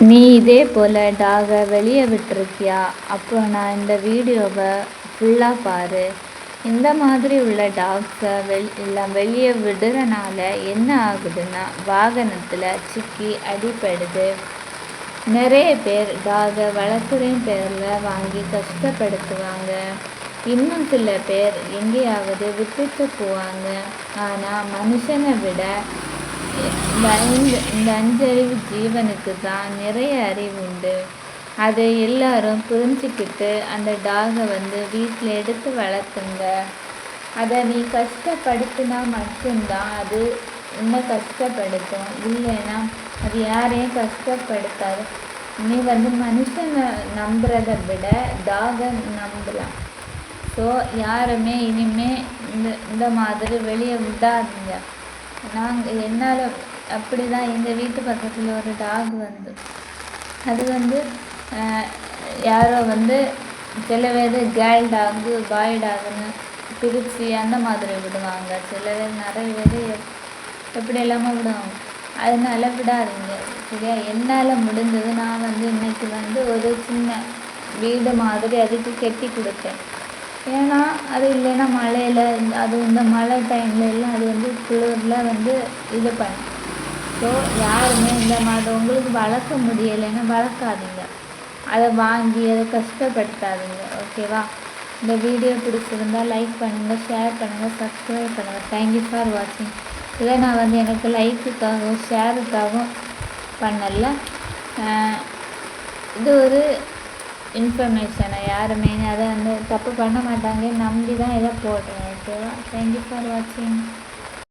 நீ இதே போல் டாகை வெளியே விட்டுருக்கியா? அப்போ நான் இந்த வீடியோவை ஃபுல்லாக பாரு. இந்த மாதிரி உள்ள டாக்ஸை எல்லாம் வெளியே விடுறனால என்ன ஆகுதுன்னா வாகனத்தில் சிக்கி அடிபடுது. நிறைய பேர் டாகை வளர்க்குறேன் பேரில் வாங்கி கஷ்டப்படுத்துவாங்க. இன்னும் சில பேர் எங்கேயாவது விட்டுட்டு போவாங்க. ஆனால் மனுஷனை விட இந்த அஞ்சறிவு ஜீவனுக்கு தான் நிறைய அறிவு உண்டு. அதை எல்லாரும் புரிஞ்சுக்கிட்டு அந்த டாகை வீட்டில் எடுத்து வளர்த்துங்க. அதை நீ கஷ்டப்படுத்தினா மட்டும்தான் அது உன்னை கஷ்டப்படுத்தும். இல்லைன்னா அது யாரையும் கஷ்டப்படுத்தாது. நீ மனுஷனை நம்புறதை விட டாகை நம்பலாம். ஸோ யாருமே இனிமே இந்த மாதிரி வெளியே விடாதீங்க. என்னால் அப்படி தான் எங்கள் வீட்டு பக்கத்தில் ஒரு டாக் அது யாரோ சில பேர் கேர்ள் டாகு பாய் டாகுன்னு பிரித்து அந்த மாதிரி விடுவாங்க. சில பேர் நிறைய பேர் எப்படி எல்லாமே விடுவாங்க. அதனால விடாதீங்க, சரியா? என்னால் முடிஞ்சது நான் இன்னைக்கு ஒரு சின்ன வீடு மாதிரி அதுக்கு கட்டி கொடுத்தேன். ஏன்னா அது இல்லைன்னா மழையில் அது இந்த மழை டைமில் எல்லாம் அது குளிரில் இது பண்ணும். ஸோ யாருமே இந்த மாதிரி உங்களுக்கு வளர்க்க முடியலைன்னா வளர்க்காதீங்க. அதை வாங்கி அதை கஷ்டப்படுத்தாதீங்க, ஓகேவா? இந்த வீடியோ பிடிச்சிருந்தால் லைக் பண்ணுங்கள், ஷேர் பண்ணுங்கள், சப்ஸ்கிரைப் பண்ணுங்கள். தேங்க்யூ ஃபார் வாட்சிங். இதை நான் எனக்கு லைக்குக்காகவும் ஷேருக்காகவும் பண்ணல. இது ஒரு இன்ஃபர்மேஷனை யாருமே அதை தப்பு பண்ண மாட்டாங்க நம்பி தான் இதை போடுறேன், ஓகேவா? தேங்க்யூ ஃபார் வாட்சிங்.